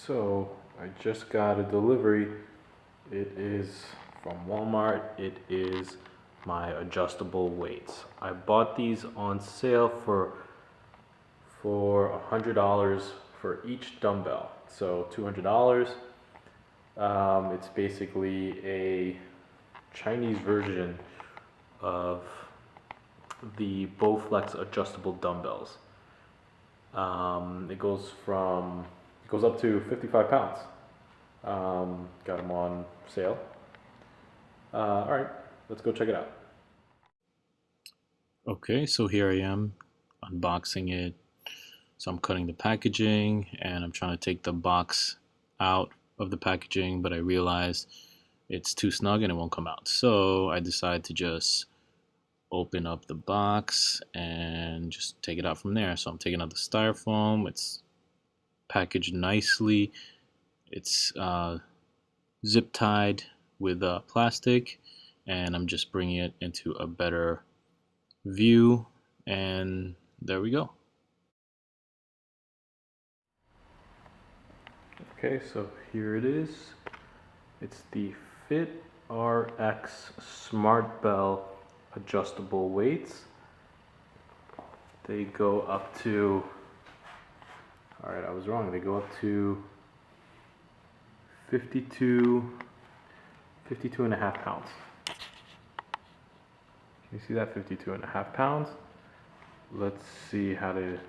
So I just got a delivery. It is from Walmart. It is my adjustable weights. I bought these on sale for $100 for each dumbbell. So $200. It's basically a Chinese version of the Bowflex adjustable dumbbells. It goes up to 55 pounds. Got them on sale. All right, let's go check it out. Okay, so here I am unboxing it. So I'm cutting the packaging and I'm trying to take the box out of the packaging, but I realized it's too snug and it won't come out. So I decided to just open up the box and just take it out from there. So I'm taking out the styrofoam. It's packaged nicely. It's zip tied with plastic, and I'm just bringing it into a better view, and there we go. Okay, so here it is. It's the FitRx Smartbell adjustable weights. They go up to, all right, I was wrong. They go up to 52 and a half pounds. Can you see that? 52 and a half pounds. Let's see if I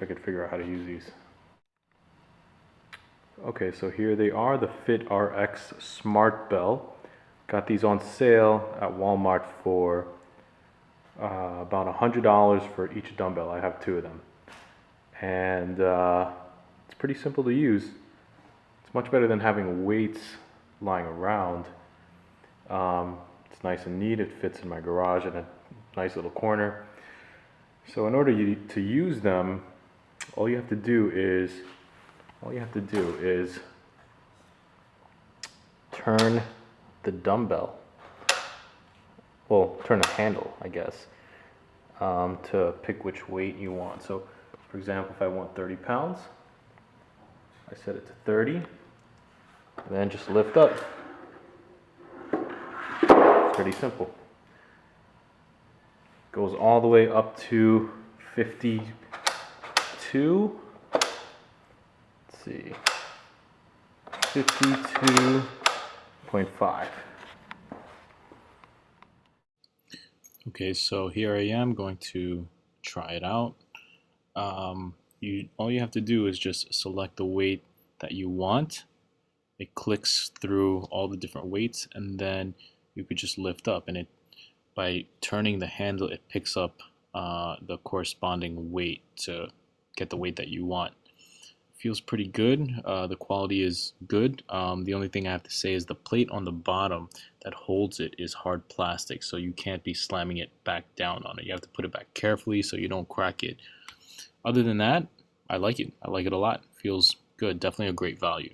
could figure out how to use these. Okay, so here they are, the FitRx Smartbell. Got these on sale at Walmart for about $100 for each dumbbell. I have two of them. And it's pretty simple to use. It's much better than having weights lying around. It's nice and neat. It fits in my garage in a nice little corner. So in order to use them, all you have to do is turn the dumbbell, well, turn the handle, I guess, to pick which weight you want. So, for example, if I want 30 pounds, I set it to 30, and then just lift up. Pretty simple. Goes all the way up to 52. Let's see, 52.5. Okay, so here I am going to try it out. All you have to do is just select the weight that you want. It clicks through all the different weights, and then you could just lift up, and by turning the handle, it picks up the corresponding weight to get the weight that you want. Feels pretty good. The quality is good. The only thing I have to say is the plate on the bottom that holds it is hard plastic, so you can't be slamming it back down on it. You have to put it back carefully so you don't crack it. Other than that, I like it. I like it a lot. Feels good. Definitely a great value.